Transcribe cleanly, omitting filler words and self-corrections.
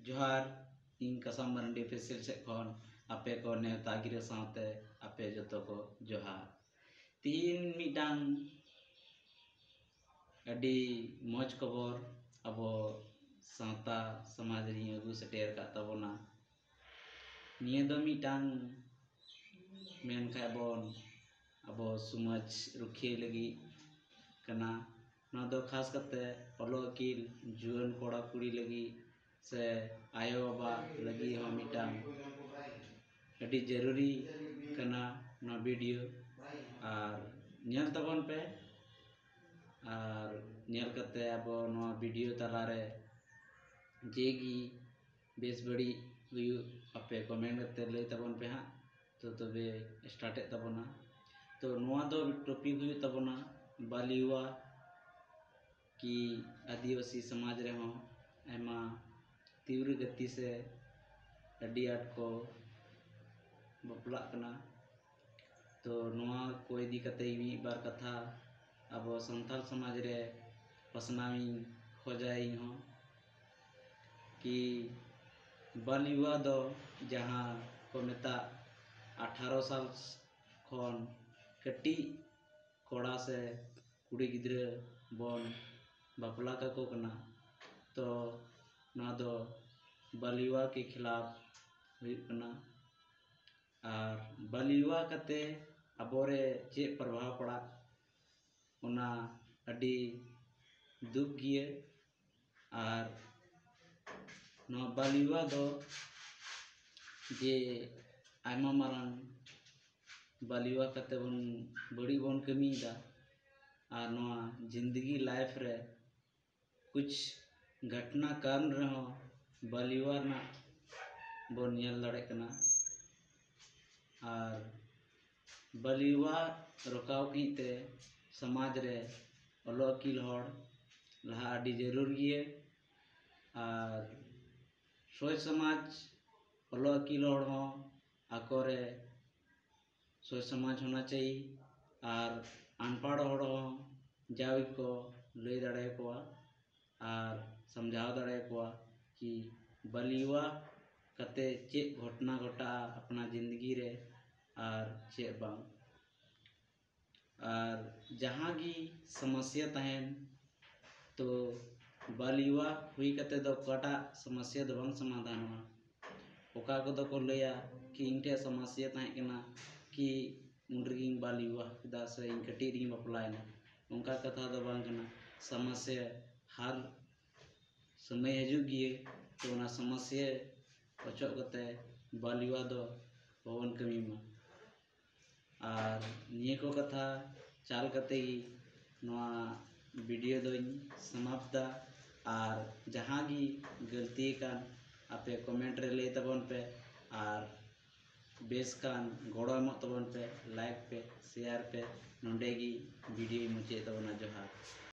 जोहार इन कसम मरंडी फेसिल से खन आपे को नेता गिरे साथे आपे जतो को जोहार तीन मिटांग अडी मौज खबर अब सावता समाज री अगु सेटेर का तबोना निये दो मिटांग मेन खाय बोन अब समाज रुखिए लगी कना ना दो खास करते ओलो अकिल जुआन कोड़ा कुड़ी लगी से आयो बाबा लगी हो मिटांग अडी जरूरी कना ना वीडियो और नेल तबन पे और नेल करते अब नो वीडियो तलारे जेगी बेस बड़ी हुयु आपे कमेंट करते ले तबन पे हाँ तो तबे स्टार्ट तबना तो नोआ दो टॉपिक हुयु तबना बालिवा कि आदिवासी समाज रे हों एमा तीव्र गति से अडी आट को बपला कना तो नोआ को इदी कते मी बार कथा अब संथाल समाज रे पसनावी खोजाई हों कि बाल युवा दो जहाँ को मेता 18 साल खन कटी कोड़ा से कुड़ी गिद्रे बोन बापला का को कना तो ना दो बाल युवा के खिलाफ हुई कना और बाल युवा कते अबोरे चे प्रभाव पड़ा उना अडी दुख गिए और ना बाल युवा दो जे आयमा मारंग बाल युवा कते बन बड़ी बन कमी दा और नोआ जिंदगी लाइफ रे कुछ घटना कारण रहो बाल युवा ना बन नेल दाड़े कना और बाल युवा रोकाव कीते समाज रे ओलो अकिल होड़ लहा अडी जरूर गिए और सोच समाज ओलो अकिल होड़ हो आकोरे सोच समाज होना चाहिए और अनपढ़ होड़ हो जावी को लई दाड़े को और समझाव दाड़े को कि बाल युवा कते चे घटना घटा अपना जिंदगी रे और चे बांग और जहाँ की समस्या तहन तो बाल युवा हुई कते दो कटा समस्या दो बांग समाधान हुआ ओका को दो को लया कि इनके समस्या तहन कना कि उनरिंग बाल युवा दा से इन कटी रिंग बपलायना उनका कथा दो बांग कना समस्या हर समय हजू गिए तो ना समस्या पचो कते बाल युवा दो पवन कमी में और निये को कथा चाल कते ही नोआ वीडियो दोइन समाप्ता और जहाँ की गलती कान आपे कमेंट रे ले तबन पे और बेस कान गोड़ो एमो तबन पे लाइक पे शेयर पे नोंडेगी वीडियो मुचे तबना जोहार।